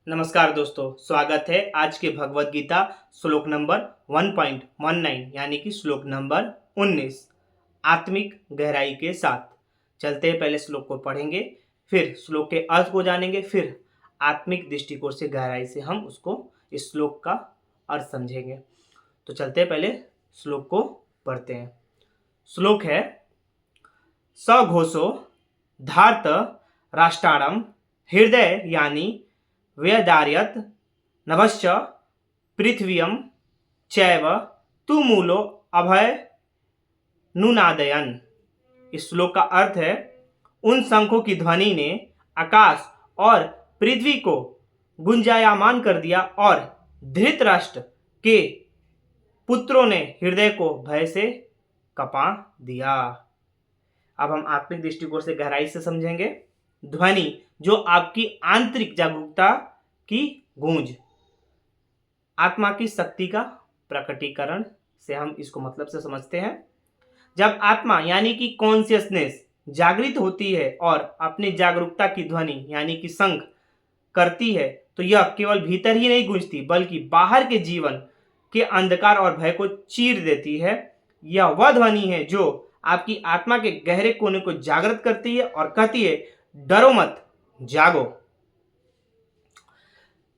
नमस्कार दोस्तों, स्वागत है आज के भगवत गीता श्लोक नंबर 1.19 यानी कि श्लोक नंबर 19 आत्मिक गहराई के साथ। चलते हैं, पहले श्लोक को पढ़ेंगे, फिर श्लोक के अर्थ को जानेंगे, फिर आत्मिक दृष्टिकोण से गहराई से हम उसको इस श्लोक का अर्थ समझेंगे। तो चलते हैं, पहले श्लोक को पढ़ते हैं। श्लोक है सघोषो धार्त राष्ट्राणम हृदय यानी व्यदार्यत नभश्च पृथ्वीयम चैव तुमूलो अभय नुनादयन। इस श्लोक का अर्थ है, उन शंखों की ध्वनि ने आकाश और पृथ्वी को गुंजायमान कर दिया और धृतराष्ट्र के पुत्रों ने हृदय को भय से कपा दिया। अब हम आत्मिक दृष्टिकोण से गहराई से समझेंगे। ध्वनि जो आपकी आंतरिक जागरूकता की गूंज, आत्मा की शक्ति का प्रकटीकरण से हम इसको मतलब से समझते हैं। जब आत्मा यानी कि कॉन्शियसनेस जागृत होती है और अपनी जागरूकता की ध्वनि यानी कि शंख करती है, तो यह केवल भीतर ही नहीं गूंजती बल्कि बाहर के जीवन के अंधकार और भय को चीर देती है। यह वह ध्वनि है जो आपकी आत्मा के गहरे कोने को जागृत करती है और कहती है, डरो मत, जागो।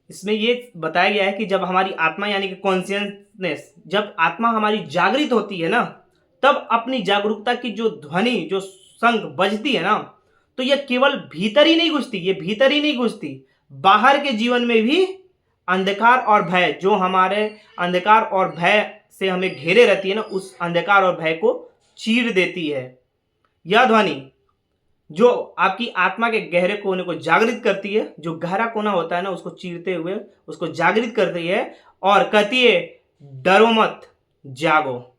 इसमें यह बताया गया है कि जब हमारी आत्मा यानी कि कॉन्शियसनेस, जब आत्मा हमारी जागृत होती है ना, तब अपनी जागरूकता की जो ध्वनि, जो शंख बजती है ना, तो यह केवल भीतर ही नहीं घुसती, ये भीतर ही नहीं घुसती, बाहर के जीवन में भी अंधकार और भय, जो हमारे अंधकार और भय से हमें घेरे रहती है ना, उस अंधकार और भय को चीर देती है। यह ध्वनि जो आपकी आत्मा के गहरे कोने को जागृत करती है, जो गहरा कोना होता है ना, उसको चीरते हुए उसको जागृत करती है और कहती है, डरो मत, जागो।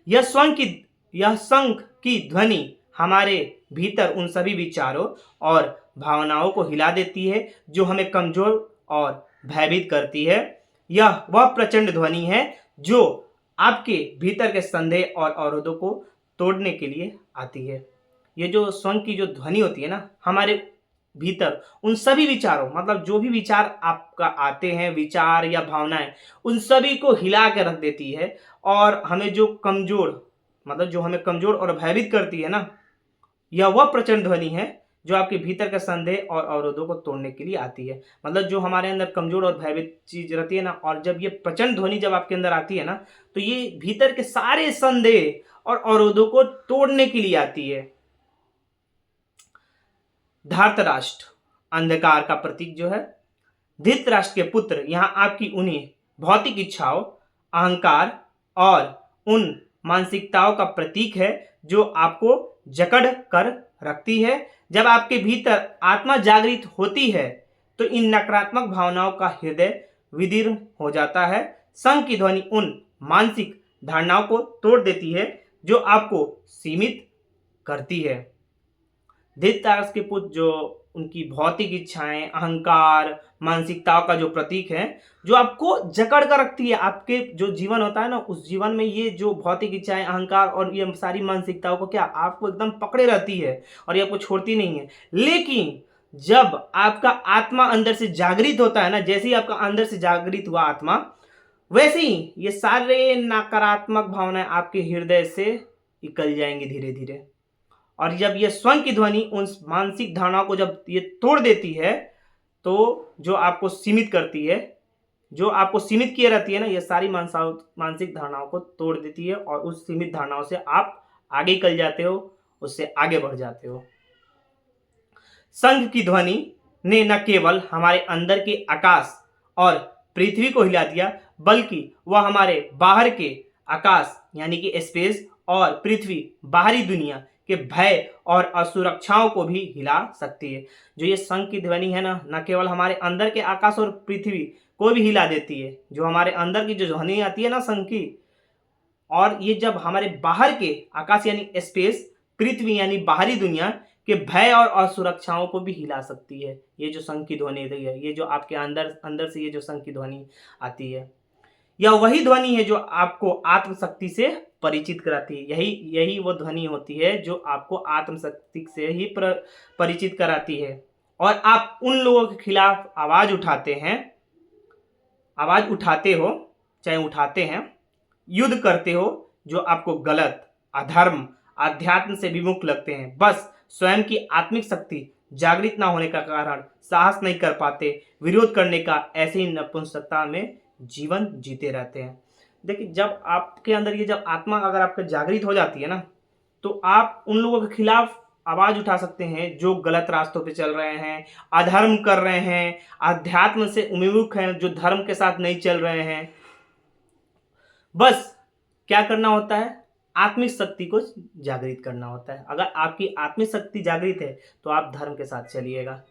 यह शंख की ध्वनि हमारे भीतर उन सभी विचारों और भावनाओं को हिला देती है जो हमें कमजोर और भयभीत करती है। यह वह प्रचंड ध्वनि है जो आपके भीतर के संदेह और अवरोधों को तोड़ने के लिए आती है। ये जो शंख की जो ध्वनि होती है ना, हमारे भीतर उन सभी विचारों, मतलब जो भी विचार आपका आते हैं, विचार या भावनाएं, उन सभी को हिला के रख देती है और हमें जो कमजोर, मतलब जो हमें कमजोर और भयभीत करती है ना, यह वह प्रचंड ध्वनि है जो आपके भीतर का संदेह और अवरोधों को तोड़ने के लिए आती है। मतलब जो हमारे अंदर कमजोर और भयभीत चीज रहती है ना, और जब ये प्रचंड ध्वनि जब आपके अंदर आती है ना, तो ये भीतर के सारे संदेह और अवरोधों को तोड़ने के लिए आती है। धृतराष्ट्र अंधकार का प्रतीक जो है, धृतराष्ट्र के पुत्र यहाँ आपकी उन्हीं भौतिक इच्छाओं, अहंकार और उन मानसिकताओं का प्रतीक है जो आपको जकड़ कर रखती है। जब आपके भीतर आत्मा जागृत होती है तो इन नकारात्मक भावनाओं का हृदय विदीर्ण हो जाता है। शंख की ध्वनि उन मानसिक धारणाओं को तोड़ देती है जो आपको सीमित करती है। धृतराष्ट्र के पुत्र जो उनकी भौतिक इच्छाएं, अहंकार, मानसिकताओं का जो प्रतीक है, जो आपको जकड़ कर रखती है। आपके जो जीवन होता है ना, उस जीवन में ये जो भौतिक इच्छाएं, अहंकार और ये सारी मानसिकताओं को क्या आपको एकदम पकड़े रहती है और ये आपको छोड़ती नहीं है। लेकिन जब आपका आत्मा अंदर से जागृत होता है ना, जैसे ही आपका अंदर से जागृत हुआ आत्मा, वैसे ही ये सारे नकारात्मक भावनाएं आपके हृदय से निकल जाएंगे धीरे धीरे। और जब ये स्वयं की ध्वनि उन मानसिक धारणाओं को जब ये तोड़ देती है, तो जो आपको सीमित करती है, जो आपको सीमित किए रहती है ना, ये सारी मानसिक धारणाओं को तोड़ देती है और उस सीमित धारणाओं से आप आगे निकल जाते हो, उससे आगे बढ़ जाते हो। शंख की ध्वनि ने न केवल हमारे अंदर के आकाश और पृथ्वी को हिला दिया, बल्कि वह हमारे बाहर के आकाश यानी कि स्पेस और पृथ्वी, बाहरी दुनिया के भय और असुरक्षाओं को भी हिला सकती है। जो ये शंख की ध्वनि है ना, न केवल हमारे अंदर के आकाश और पृथ्वी को भी हिला देती है, जो हमारे अंदर की जो ध्वनि आती है ना शंख की, और ये जब हमारे बाहर के आकाश यानी स्पेस, पृथ्वी यानी बाहरी दुनिया के भय और असुरक्षाओं को भी हिला सकती है। ये जो शंख की ध्वनि है, ये जो आपके अंदर से ये जो शंख की ध्वनि आती है, यह वही ध्वनि है जो आपको आत्मशक्ति से परिचित कराती है। यही वो ध्वनि होती है जो आपको आत्मशक्ति से ही परिचित कराती है। और आप उन लोगों के खिलाफ आवाज उठाते हैं, आवाज उठाते हो, चाहे उठाते हैं, युद्ध करते हो जो आपको गलत, अधर्म, अध्यात्म से विमुख लगते हैं, बस स्वयं की आत्मिक शक्ति जागृत ना होने का कारण साहस नहीं कर पाते विरोध करने का, ऐसे ही नपुंसकता में जीवन जीते रहते हैं। देखिए, जब आपके अंदर ये जब आत्मा अगर आपका जागृत हो जाती है ना, तो आप उन लोगों के खिलाफ आवाज उठा सकते हैं जो गलत रास्तों पे चल रहे हैं, अधर्म कर रहे हैं, अध्यात्म से विमुख हैं, जो धर्म के साथ नहीं चल रहे हैं। बस क्या करना होता है, आत्मिक शक्ति को जागृत करना होता है। अगर आपकी आत्मिक शक्ति जागृत है तो आप धर्म के साथ चलिएगा।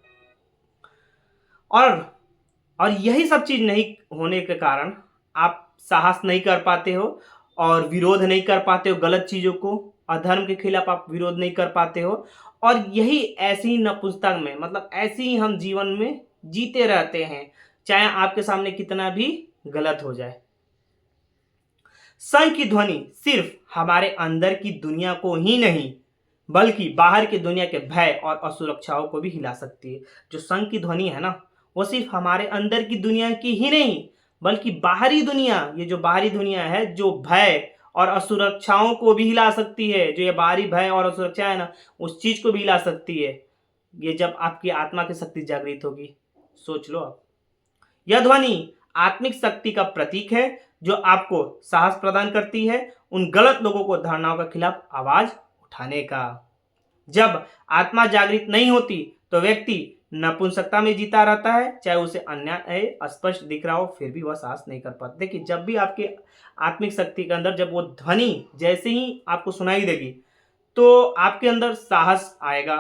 और यही सब चीज नहीं होने के कारण आप साहस नहीं कर पाते हो और विरोध नहीं कर पाते हो गलत चीजों को, अधर्म के खिलाफ आप विरोध नहीं कर पाते हो। और यही ऐसी ही नपुंसकता में, मतलब ऐसे ही हम जीवन में जीते रहते हैं, चाहे आपके सामने कितना भी गलत हो जाए। शंख की ध्वनि सिर्फ हमारे अंदर की दुनिया को ही नहीं बल्कि बाहर की दुनिया के भय और असुरक्षाओं को भी हिला सकती है। जो शंख की ध्वनि है ना, वो सिर्फ हमारे अंदर की दुनिया की ही नहीं बल्कि बाहरी दुनिया, ये जो बाहरी दुनिया है, जो भय और असुरक्षाओं को भी हिला सकती है। जो ये बाहरी भय और असुरक्षा है ना, उस चीज को भी हिला सकती है। ये जब आपकी आत्मा की शक्ति जागृत होगी, सोच लो आप। यह ध्वनि आत्मिक शक्ति का प्रतीक है जो आपको साहस प्रदान करती है उन गलत लोगों को, धारणाओं के खिलाफ आवाज उठाने का। जब आत्मा जागृत नहीं होती तो व्यक्ति नपुंसकता में जीता रहता है, चाहे उसे अन्याय स्पष्ट दिख रहा हो फिर भी वह साहस नहीं कर पाता। देखिए, जब भी आपके आत्मिक शक्ति के अंदर जब वो ध्वनि जैसे ही आपको सुनाई देगी तो आपके अंदर साहस आएगा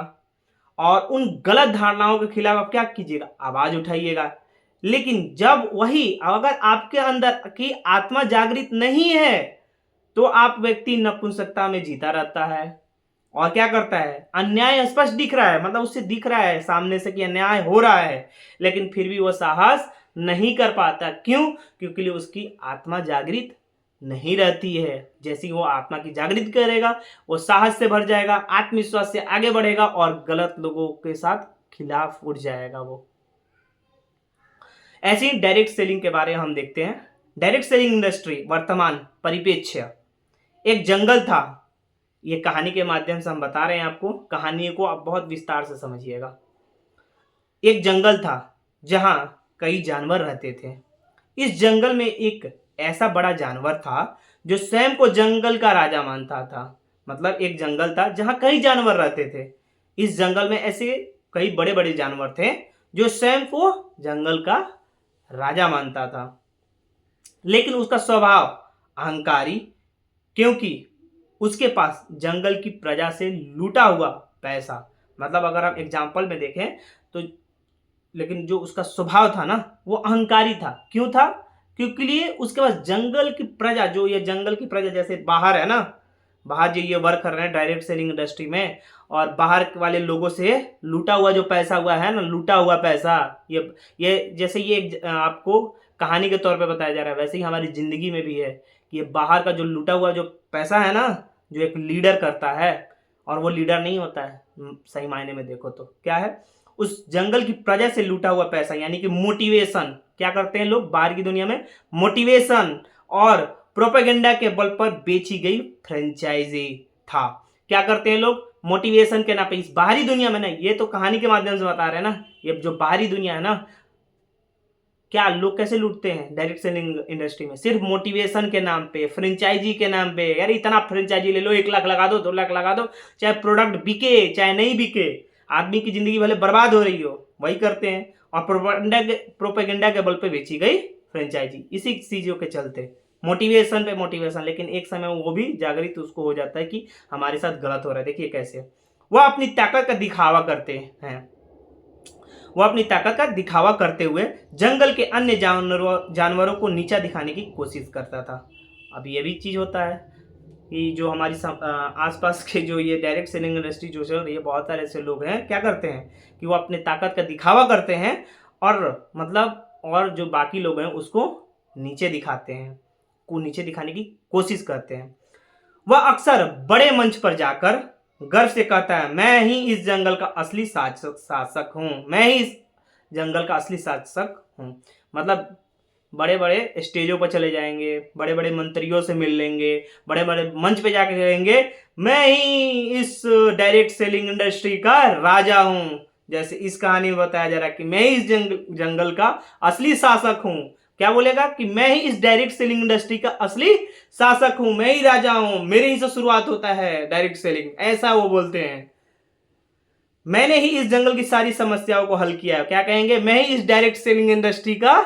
और उन गलत धारणाओं के खिलाफ आप क्या कीजिएगा, आवाज उठाइएगा। लेकिन जब वही अगर आपके अंदर की आत्मा जागृत नहीं है तो आप व्यक्ति नपुंसकता में जीता रहता है और क्या करता है, अन्याय स्पष्ट दिख रहा है, मतलब उससे दिख रहा है सामने से कि अन्याय हो रहा है, लेकिन फिर भी वो साहस नहीं कर पाता। क्यों? क्योंकि उसकी आत्मा जागृत नहीं रहती है। जैसे ही वो आत्मा की जागृत करेगा वो साहस से भर जाएगा, आत्मविश्वास से आगे बढ़ेगा और गलत लोगों के साथ खिलाफ उठ जाएगा वो। ऐसे ही डायरेक्ट सेलिंग के बारे में हम देखते हैं। डायरेक्ट सेलिंग इंडस्ट्री वर्तमान परिप्रेक्ष्य एक जंगल था। ये कहानी के माध्यम से हम बता रहे हैं आपको, कहानी को आप बहुत विस्तार से समझिएगा। एक जंगल था जहां कई जानवर रहते थे। इस जंगल में एक ऐसा बड़ा जानवर था जो स्वयं को जंगल का राजा मानता था। मतलब एक जंगल था जहां कई जानवर रहते थे। इस जंगल में ऐसे कई बड़े बड़े जानवर थे जो स्वयं को जंगल का राजा मानता था। लेकिन उसका स्वभाव अहंकारी, क्योंकि उसके पास जंगल की प्रजा से लूटा हुआ पैसा, मतलब अगर हम एग्जाम्पल में देखें तो, लेकिन जो उसका स्वभाव था ना वो अहंकारी था। क्यों था? क्योंकि लिए उसके पास जंगल की प्रजा, जो ये जंगल की प्रजा जैसे बाहर है ना, बाहर जो ये वर्क कर रहे हैं डायरेक्ट सेलिंग इंडस्ट्री में, और बाहर वाले लोगों से लूटा हुआ जो पैसा हुआ है ना, लूटा हुआ पैसा, ये जैसे ये आपको कहानी के तौर पे बताया जा रहा है, वैसे ही हमारी जिंदगी में भी है कि ये बाहर का जो लूटा हुआ जो पैसा है ना, जो एक लीडर करता है, और वो लीडर नहीं होता है सही मायने में देखो तो क्या है, उस जंगल की प्रजा से लूटा हुआ पैसा, यानी कि मोटिवेशन। क्या करते हैं लोग बाहर की दुनिया में? मोटिवेशन और प्रोपेगेंडा के बल पर बेची गई फ्रेंचाइजी था। क्या करते हैं लोग? मोटिवेशन के नाम पे इस बाहरी दुनिया में ना, ये तो कहानी के माध्यम से बता रहे हैं ना, ये जो बाहरी दुनिया है ना, क्या लोग कैसे लूटते हैं डायरेक्ट सेलिंग इंडस्ट्री में? सिर्फ मोटिवेशन के नाम पे, फ्रेंचाइजी के नाम पे। यार इतना फ्रेंचाइजी ले लो, 1 लाख लगा दो, 2 लाख लगा दो, चाहे प्रोडक्ट बिके चाहे नहीं बिके, आदमी की जिंदगी भले बर्बाद हो रही हो, वही करते हैं। और प्रोपेगेंडा के बल पे बेची गई फ्रेंचाइजी, इसी चीजों के चलते मोटिवेशन पे मोटिवेशन। लेकिन एक समय वो भी जागृत उसको हो जाता है कि हमारे साथ गलत हो रहा है। देखिए कैसे वह अपनी ताकत का दिखावा करते हैं। वह अपनी ताकत का दिखावा करते हुए जंगल के अन्य जानवरों को नीचा दिखाने की कोशिश करता था। अब ये भी चीज होता है कि जो हमारी आसपास के जो ये डायरेक्ट सेलिंग इंडस्ट्री जो चल रही है, बहुत सारे ऐसे लोग हैं क्या करते हैं कि वो अपने ताकत का दिखावा करते हैं और मतलब और जो बाकी लोग हैं उसको नीचे दिखाते हैं, को नीचे दिखाने की कोशिश करते हैं। वह अक्सर बड़े मंच पर जाकर गर्व से कहता है, मैं ही इस जंगल का असली शासक हूँ, मैं ही इस जंगल का असली शासक हूँ। मतलब बड़े बड़े स्टेजों पर चले जाएंगे, बड़े बड़े मंत्रियों से मिल लेंगे, बड़े बड़े मंच पे जाके कहेंगे मैं ही इस डायरेक्ट सेलिंग इंडस्ट्री का राजा हूँ। जैसे इस कहानी में बताया जा रहा है कि मैं ही इस जंगल का असली शासक हूँ। क्या बोलेगा कि मैं ही इस डायरेक्ट सेलिंग इंडस्ट्री का असली शासक हूं, मैं ही राजा हूं, मेरे ही से शुरुआत होता है डायरेक्ट सेलिंग, ऐसा वो बोलते हैं। मैंने ही इस जंगल की सारी समस्याओं को हल किया है। क्या कहेंगे, मैं ही इस डायरेक्ट सेलिंग इंडस्ट्री का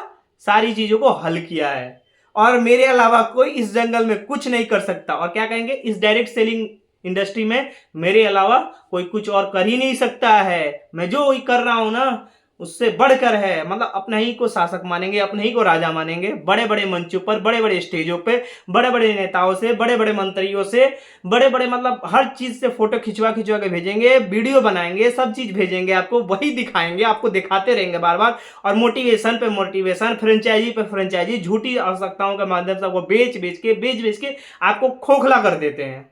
सारी चीजों को हल किया है और मेरे अलावा कोई इस जंगल में कुछ नहीं कर सकता। और क्या कहेंगे, इस डायरेक्ट सेलिंग इंडस्ट्री में मेरे अलावा कोई कुछ और कर ही नहीं सकता है, मैं जो कर रहा हूं ना उससे बढ़कर है। मतलब अपने ही को शासक मानेंगे, अपने ही को राजा मानेंगे। बड़े बड़े मंचों पर, बड़े बड़े स्टेजों पे, बड़े बड़े नेताओं से, बड़े बड़े मंत्रियों से, बड़े बड़े मतलब हर चीज से फोटो खिंचवा खिंचवा के भेजेंगे, वीडियो बनाएंगे, सब चीज भेजेंगे आपको, वही दिखाएंगे, आपको दिखाते रहेंगे बार बार। और मोटिवेशन पे मोटिवेशन, फ्रेंचाइजी पे फ्रेंचाइजी, झूठी आवश्यकताओं के माध्यम से वो बेच बेच के आपको खोखला कर देते हैं।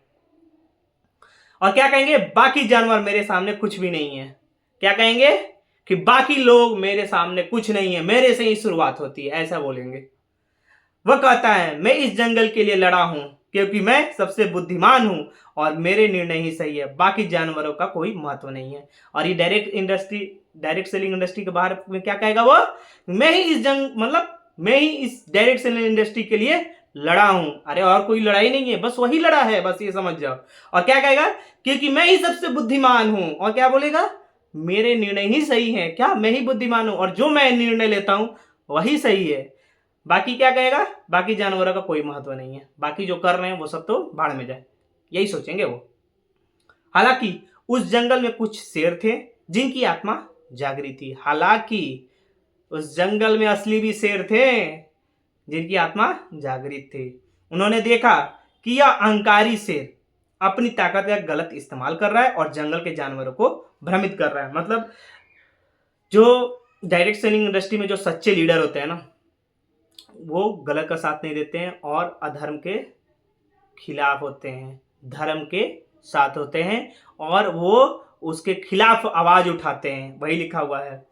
और क्या कहेंगे, बाकी जानवर मेरे सामने कुछ भी नहीं है। क्या कहेंगे कि बाकी लोग मेरे सामने कुछ नहीं है, मेरे से ही शुरुआत होती है, ऐसा बोलेंगे। वह कहता है, मैं इस जंगल के लिए लड़ा हूं क्योंकि मैं सबसे बुद्धिमान हूं और मेरे निर्णय ही सही है, बाकी जानवरों का कोई महत्व नहीं है। और ये डायरेक्ट सेलिंग इंडस्ट्री के बाहर में क्या कहेगा वो, मैं ही इस मतलब मैं ही इस डायरेक्ट सेलिंग इंडस्ट्री के लिए लड़ा हूं। अरे और कोई लड़ाई नहीं है, बस वही लड़ा है, बस ये समझ जाओ। और क्या कहेगा, क्योंकि मैं ही सबसे बुद्धिमान हूं। और क्या बोलेगा, मेरे निर्णय ही सही है। क्या, मैं ही बुद्धिमान हूं और जो मैं निर्णय लेता हूं वही सही है। बाकी क्या कहेगा, बाकी जानवरों का कोई महत्व नहीं है, बाकी जो कर रहे हैं वो सब तो भाड़ में जाए, यही सोचेंगे वो। हालांकि उस जंगल में कुछ शेर थे जिनकी आत्मा जागृत थी। हालांकि उस जंगल में असली भी शेर थे जिनकी आत्मा जागृत थी। उन्होंने देखा कि यह अहंकारी शेर अपनी ताकत का गलत इस्तेमाल कर रहा है और जंगल के जानवरों को भ्रमित कर रहा है। मतलब जो डायरेक्ट सेलिंग इंडस्ट्री में जो सच्चे लीडर होते हैं ना, वो गलत का साथ नहीं देते हैं और अधर्म के खिलाफ होते हैं, धर्म के साथ होते हैं और वो उसके खिलाफ आवाज उठाते हैं, वही लिखा हुआ है।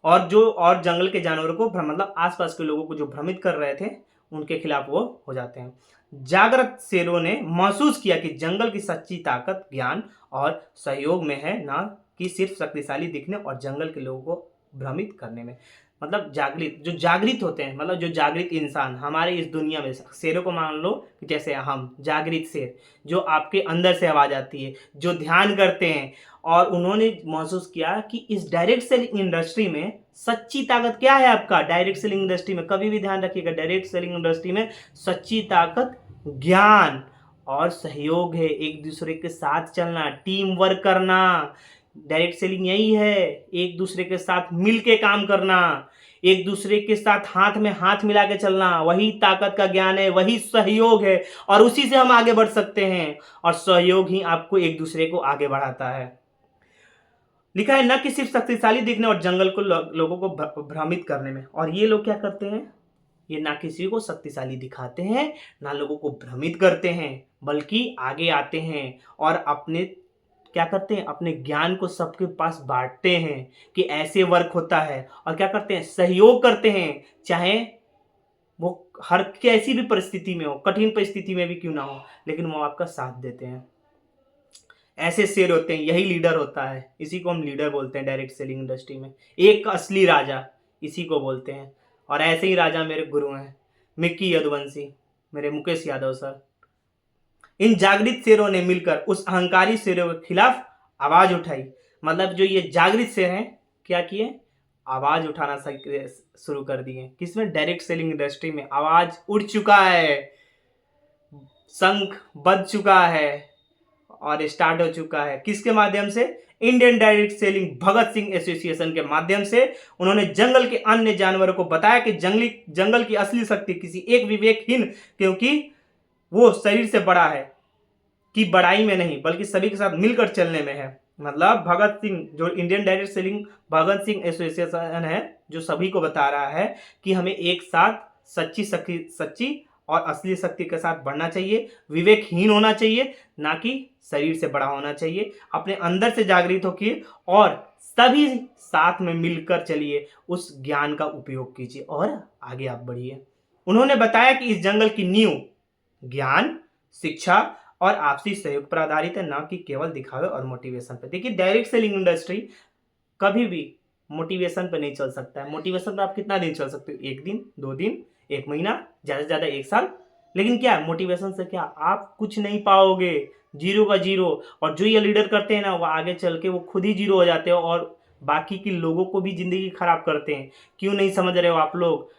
और जंगल के जानवरों को मतलब आसपास के लोगों को जो भ्रमित कर रहे थे उनके खिलाफ वो हो जाते हैं। जागृत शेरों ने महसूस किया कि जंगल की सच्ची ताकत ज्ञान और सहयोग में है, ना कि सिर्फ शक्तिशाली दिखने और जंगल के लोगों को भ्रमित करने में। मतलब जो जागृत होते हैं, मतलब जो जागृत इंसान हमारे इस दुनिया में, शेरों को मान लो कि जैसे हम जागृत शेर, जो आपके अंदर से आवाज आती है, जो ध्यान करते हैं। और उन्होंने महसूस किया कि इस डायरेक्ट सेलिंग इंडस्ट्री में सच्ची ताकत क्या है। आपका डायरेक्ट सेलिंग इंडस्ट्री में कभी भी ध्यान रखिएगा, डायरेक्ट सेलिंग इंडस्ट्री में सच्ची ताकत ज्ञान और सहयोग है, एक दूसरे के साथ चलना, टीम वर्क करना। डायरेक्ट सेलिंग यही है, एक दूसरे के साथ मिल के काम करना, एक दूसरे के साथ हाथ में हाथ मिला के चलना, वही ताकत का ज्ञान है, वही सहयोग है और उसी से हम आगे बढ़ सकते हैं। और सहयोग ही आपको एक दूसरे को आगे बढ़ाता है। लिखा है, न कि सिर्फ शक्तिशाली दिखने और जंगल को लोगों को भ्रमित करने में। और ये लोग क्या करते हैं, ये ना किसी को शक्तिशाली दिखाते हैं, ना लोगों को भ्रमित करते हैं, बल्कि आगे आते हैं और अपने क्या करते हैं, अपने ज्ञान को सबके पास बांटते हैं कि ऐसे वर्क होता है। और क्या करते हैं, सहयोग करते हैं, चाहे वो हर कैसी भी परिस्थिति में हो, कठिन परिस्थिति में भी क्यों ना हो, लेकिन वो आपका साथ देते हैं। ऐसे शेर होते हैं, यही लीडर होता है, इसी को हम लीडर बोलते हैं डायरेक्ट सेलिंग इंडस्ट्री में, एक असली राजा इसी को बोलते हैं। और ऐसे ही राजा मेरे गुरु हैं, मिक्की यदुवंशी, मेरे मुकेश यादव सर। इन जागृत शेरों ने मिलकर उस अहंकारी शेरों के खिलाफ आवाज उठाई। मतलब जो ये जागृत शेर हैं, क्या किए, आवाज उठाना शुरू कर दिए। किसमें, डायरेक्ट सेलिंग इंडस्ट्री में आवाज उठ चुका है, शंख बज चुका है और स्टार्ट हो चुका है। किसके माध्यम से, Indian direct selling Bhagat Singh association के माध्यम से। उन्होंने जंगल के अन्य जानवरों को बताया कि जंगल की असली शक्ति किसी एक विवेकहीन, क्योंकि वो शरीर से बड़ा है, कि बड़ाई में नहीं बल्कि सभी के साथ मिलकर चलने में है। मतलब भगत सिंह, जो Indian direct selling Bhagat Singh association है, जो सभी को बता रहा है कि हमें एक साथ सच्ची और असली शक्ति के साथ बढ़ना चाहिए। विवेकहीन होना चाहिए, ना कि शरीर से बड़ा होना चाहिए। अपने अंदर से जागृत होकर और सभी साथ में मिलकर चलिए, उस ज्ञान का उपयोग कीजिए और आगे आप बढ़िए। उन्होंने बताया कि इस जंगल की नींव ज्ञान, शिक्षा और आपसी सहयोग पर आधारित है, ना कि केवल दिखावे और मोटिवेशन पर। देखिए, डायरेक्ट सेलिंग इंडस्ट्री कभी भी मोटिवेशन पे नहीं चल सकता है। मोटिवेशन पे आप कितना दिन चल सकते हो? 1 दिन, 2 दिन, 1 महीना, ज़्यादा से ज़्यादा 1 साल। लेकिन क्या मोटिवेशन से क्या आप कुछ नहीं पाओगे, जीरो का जीरो। और जो ये लीडर करते हैं ना, वो आगे चल के वो खुद ही जीरो हो जाते हो और बाकी के लोगों को भी ज़िंदगी खराब करते हैं। क्यों नहीं समझ रहे हो आप लोग?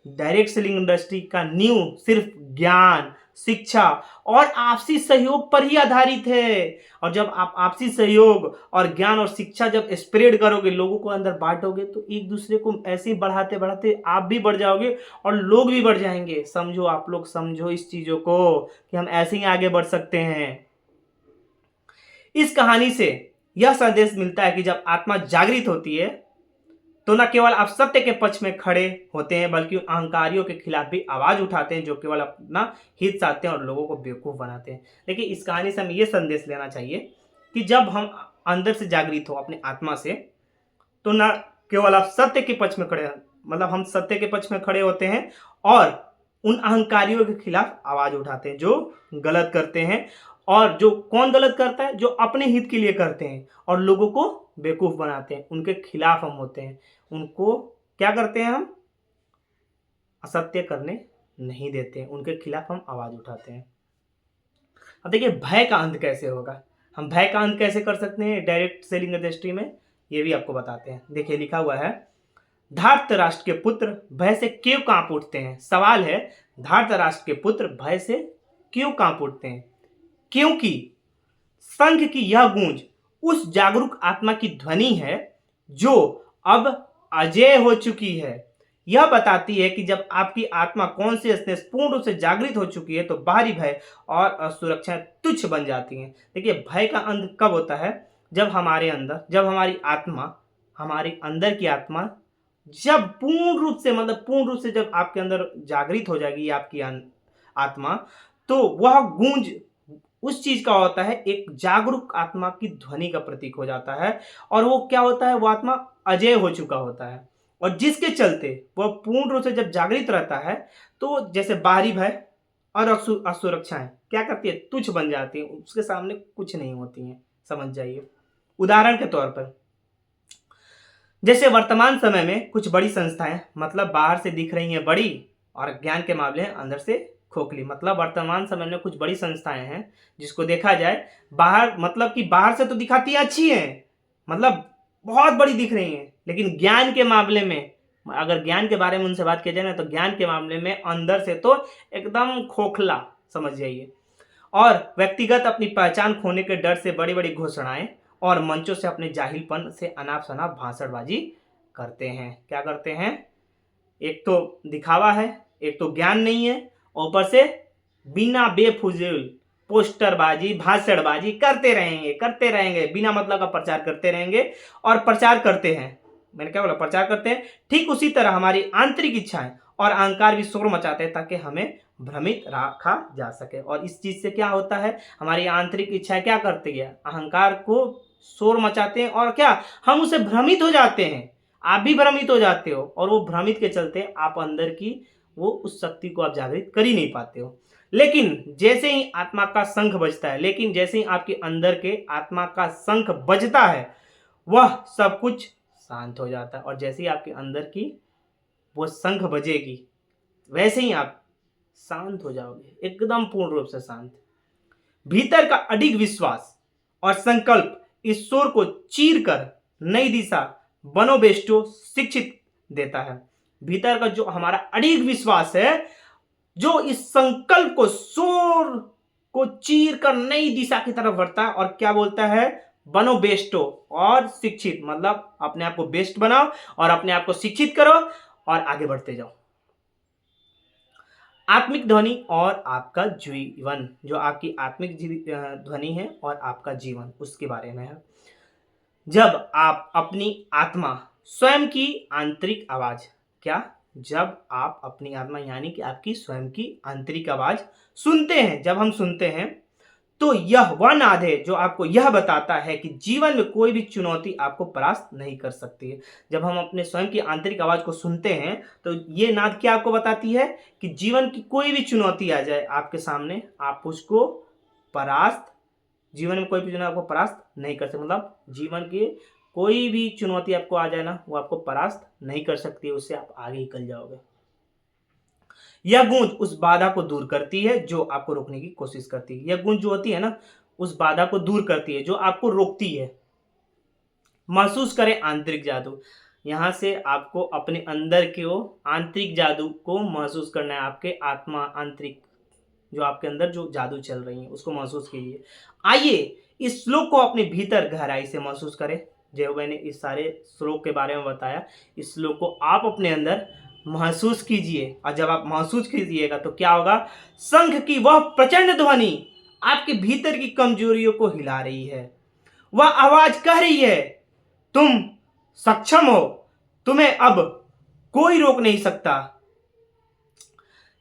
डायरेक्ट सेलिंग इंडस्ट्री का नींव सिर्फ ज्ञान, शिक्षा और आपसी सहयोग पर ही आधारित है। और जब आप आपसी सहयोग और ज्ञान और शिक्षा जब स्प्रेड करोगे, लोगों को अंदर बांटोगे, तो एक दूसरे को ऐसे ही बढ़ाते बढ़ाते आप भी बढ़ जाओगे और लोग भी बढ़ जाएंगे। समझो, आप लोग समझो इस चीजों को कि हम ऐसे ही आगे बढ़ सकते हैं। इस कहानी से यह संदेश मिलता है कि जब आत्मा जागृत होती है तो न केवल आप सत्य के पक्ष में खड़े होते हैं, बल्कि अहंकारियों के खिलाफ भी आवाज उठाते हैं, जो केवल अपना हित चाहते हैं और लोगों को बेवकूफ बनाते हैं। देखिए, इस कहानी से हमें यह संदेश लेना चाहिए कि जब हम अंदर से जागृत हो अपनी आत्मा से, तो न केवल आप सत्य के पक्ष में खड़े, मतलब हम सत्य के पक्ष में खड़े होते हैं और उन अहंकारियों के खिलाफ आवाज उठाते हैं जो गलत करते हैं। और जो कौन गलत करता है? जो अपने हित के लिए करते हैं और लोगों को बेवकूफ बनाते हैं, उनके खिलाफ हम होते हैं। उनको क्या करते हैं? हम असत्य करने नहीं देते हैं, उनके खिलाफ हम आवाज उठाते हैं। अब देखिए, भय का अंत कैसे होगा? हम भय का अंत कैसे कर सकते हैं डायरेक्ट सेलिंग इंडस्ट्री में, ये भी आपको बताते हैं। देखिए, लिखा हुआ है, धार्त राष्ट्र के पुत्र भय से क्यों कांप उठते हैं? सवाल है, धार्त राष्ट्र के पुत्र भय से क्यों कांप उठते हैं? क्योंकि संघ की यह गूंज उस जागरूक आत्मा की ध्वनि है जो अब अजेय हो चुकी है। यह बताती है कि जब आपकी आत्मा कॉन्शियसनेस पूर्ण रूप से जागृत हो चुकी है, तो बाहरी भय और असुरक्षाएं तुच्छ बन जाती हैं। देखिए, भय का अंत कब होता है? जब हमारे अंदर, जब हमारी आत्मा, हमारी अंदर की आत्मा जब पूर्ण रूप से, मतलब पूर्ण रूप से जब आपके अंदर जागृत हो जाएगी आपकी आत्मा, तो वह गूंज उस चीज का होता है, एक जागरूक आत्मा की ध्वनि का प्रतीक हो जाता है। और वो क्या होता है? वो आत्मा अजय हो चुका होता है, और जिसके चलते वह पूर्ण रूप से जब जागृत रहता है, तो जैसे बाहरी भय और असुरक्षाएं क्या करती है? तुच्छ बन जाती है, उसके सामने कुछ नहीं होती हैं। समझ जाइए। उदाहरण के तौर पर, जैसे वर्तमान समय में कुछ बड़ी संस्थाएं, मतलब बाहर से दिख रही हैं बड़ी और ज्ञान के मामले हैं अंदर से खोखली। मतलब वर्तमान समय में कुछ बड़ी संस्थाएं हैं जिसको देखा जाए बाहर, मतलब कि बाहर से तो दिखाती अच्छी हैं, मतलब बहुत बड़ी दिख रही हैं, लेकिन ज्ञान के मामले में, अगर ज्ञान के बारे में उनसे बात की जाए ना, तो ज्ञान के मामले में अंदर से तो एकदम खोखला, समझ जाइए। और व्यक्तिगत अपनी पहचान खोने के डर से बड़ी बड़ी घोषणाएं और मंचों से अपने जाहिलपन से अनाप शनाप भाषणबाजी करते हैं। क्या करते हैं? एक तो दिखावा है, एक तो ज्ञान नहीं है, ऊपर से बिना बेफुजूल पोस्टरबाजी, भाषणबाजी करते रहेंगे, बिना मतलब का प्रचार करते रहेंगे। और प्रचार करते हैं, मैंने क्या बोला? प्रचार करते हैं। ठीक उसी तरह हमारी आंतरिक इच्छाएं और अहंकार भी शोर मचाते हैं ताकि हमें भ्रमित रखा जा सके। और इस चीज से क्या होता है? हमारी आंतरिक इच्छाएं क्या करती है? अहंकार को शोर मचाते हैं और क्या, हम उसे भ्रमित हो जाते हैं। आप भी भ्रमित हो जाते हो, और वो भ्रमित के चलते आप अंदर की वो उस शक्ति को आप जागृत कर ही नहीं पाते हो। लेकिन जैसे ही आत्मा का शंख बजता है, लेकिन जैसे ही आपके अंदर के आत्मा का शंख बजता है, वह सब कुछ शांत हो जाता है। और जैसे ही आपके अंदर की वो शंख बजेगी, वैसे ही आप शांत हो जाओगे, एकदम पूर्ण रूप से शांत। भीतर का अडिग विश्वास और संकल्प इस शोर को चीर कर नई दिशा बनोबेस्टो शिक्षित देता है। भीतर का जो हमारा अडिग विश्वास है, जो इस संकल्प को, शोर को चीर कर नई दिशा की तरफ बढ़ता है। और क्या बोलता है? बनो बेस्टो और शिक्षित, मतलब अपने आप को बेस्ट बनाओ और अपने आप को शिक्षित करो और आगे बढ़ते जाओ। आत्मिक ध्वनि और आपका जीवन, जो आपकी आत्मिक ध्वनि है और आपका जीवन, उसके बारे में है। जब आप अपनी आत्मा, स्वयं की आंतरिक आवाज, क्या जब आप अपनी आत्मा यानी कि आपकी स्वयं की आंतरिक आवाज सुनते हैं। जब हम सुनते हैं तो यह वह नाद है जो आपको यह बताता है कि जीवन में कोई भी चुनौती आपको परास्त नहीं कर सकती है। जब हम अपने स्वयं की आंतरिक आवाज को सुनते हैं तो ये नाद क्या आपको बताती है कि जीवन की कोई भी चुनौती आ जाए आपके सामने, आप उसको परास्त जीवन में कोई भी चुनौती आपको परास्त नहीं कर सकती। मतलब जीवन की कोई भी चुनौती आपको आ जाए ना, वो आपको परास्त नहीं कर सकती है, उससे आप आगे निकल जाओगे। यह गूंज उस बाधा को दूर करती है जो आपको रोकने की कोशिश करती है। यह गूंज जो होती है ना, उस बाधा को दूर करती है जो आपको रोकती है। महसूस करें आंतरिक जादू। यहां से आपको अपने अंदर के वो आंतरिक जादू को महसूस करना है। आपके आत्मा आंतरिक जो आपके अंदर जो जादू चल रही है उसको महसूस कीजिए। आइए इस श्लोक को अपने भीतर गहराई से महसूस करें। जो मैंने इस सारे श्लोक के बारे में बताया, इस श्लोक को आप अपने अंदर महसूस कीजिए। और जब आप महसूस कीजिएगा तो क्या होगा, शंख की वह प्रचंड ध्वनि आपके भीतर की कमजोरियों को हिला रही है। वह आवाज कह रही है, तुम सक्षम हो, तुम्हें अब कोई रोक नहीं सकता।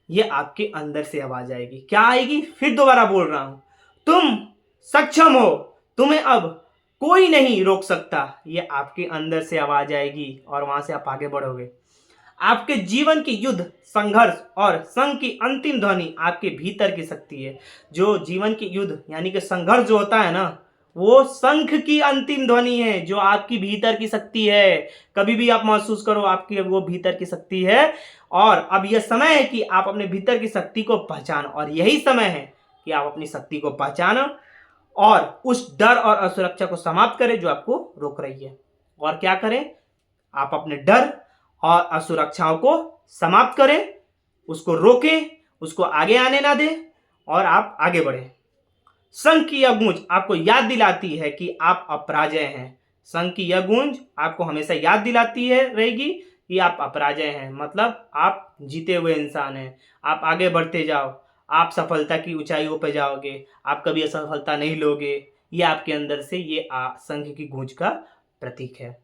ये आपके अंदर से आवाज आएगी। क्या आएगी, फिर दोबारा बोल रहा हूं, तुम सक्षम हो, तुम्हें अब कोई नहीं रोक सकता। ये आपके अंदर से आवाज आएगी और वहां से आप आगे बढ़ोगे। आपके जीवन की युद्ध, संघर्ष और संघ की अंतिम ध्वनि आपके भीतर की शक्ति है। जो जीवन की युद्ध यानी कि संघर्ष जो होता है ना, वो शंख की अंतिम ध्वनि है जो आपकी भीतर की शक्ति है। कभी भी आप महसूस करो आपकी वो भीतर की शक्ति है। और अब यह समय है कि आप अपने भीतर की शक्ति को पहचानो, और यही समय है कि आप अपनी शक्ति को पहचानो और उस डर और असुरक्षा को समाप्त करें जो आपको रोक रही है। और क्या करें, आप अपने डर और असुरक्षाओं को समाप्त करें, उसको रोकें, उसको आगे आने ना दें और आप आगे बढ़ें। शंख की यह गूंज आपको याद दिलाती है कि आप अपराजय हैं। शंख की यह गूंज आपको हमेशा याद दिलाती है रहेगी कि आप अपराजय हैं, मतलब आप जीते हुए इंसान हैं। आप आगे बढ़ते जाओ, आप सफलता की ऊंचाइयों पर जाओगे, आप कभी असफलता नहीं लोगे। ये आपके अंदर से ये शंख की गूंज का प्रतीक है।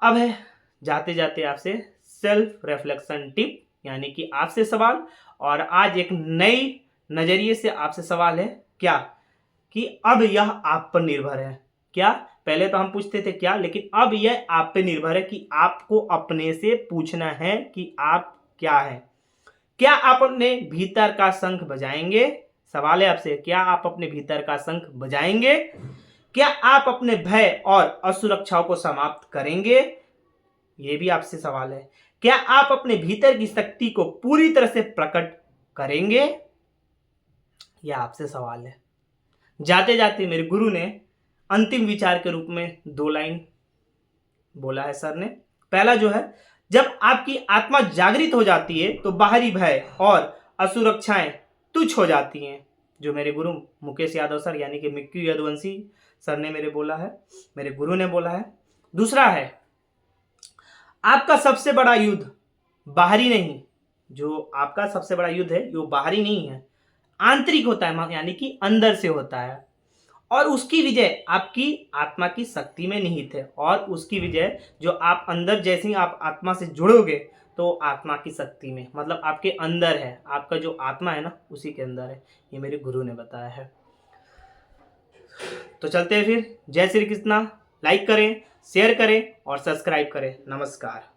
अब है जाते जाते आपसे सेल्फ रिफ्लेक्शन टिप, यानी कि आपसे सवाल। और आज एक नई नजरिए से आपसे सवाल है, क्या कि अब यह आप पर निर्भर है। क्या, पहले तो हम पूछते थे क्या, लेकिन अब यह आप पे निर्भर है कि आपको अपने से पूछना है कि आप क्या है। क्या आप अपने भीतर का शंख बजाएंगे? सवाल है आपसे, क्या आप अपने भीतर का शंख बजाएंगे? क्या आप अपने भय और असुरक्षाओं को समाप्त करेंगे? यह भी आपसे सवाल है। क्या आप अपने भीतर की शक्ति को पूरी तरह से प्रकट करेंगे? यह आपसे सवाल है। जाते जाते मेरे गुरु ने अंतिम विचार के रूप में 2 लाइन बोला है सर ने। पहला जो है, जब आपकी आत्मा जागृत हो जाती है तो बाहरी भय और असुरक्षाएं तुच्छ हो जाती हैं। जो मेरे गुरु मुकेश यादव सर यानी कि मिक्की यदुवंशी सर ने मेरे बोला है, मेरे गुरु ने बोला है। दूसरा है, आपका सबसे बड़ा युद्ध बाहरी नहीं, जो आपका सबसे बड़ा युद्ध है वो बाहरी नहीं है, आंतरिक होता है, यानी कि अंदर से होता है। और उसकी विजय आपकी आत्मा की शक्ति में निहित है। और उसकी विजय जो आप अंदर, जैसे ही आप आत्मा से जुड़ोगे तो आत्मा की शक्ति में, मतलब आपके अंदर है, आपका जो आत्मा है ना उसी के अंदर है। ये मेरे गुरु ने बताया है। तो चलते हैं फिर। जय श्री कृष्णा। लाइक करें, शेयर करें और सब्सक्राइब करें। नमस्कार।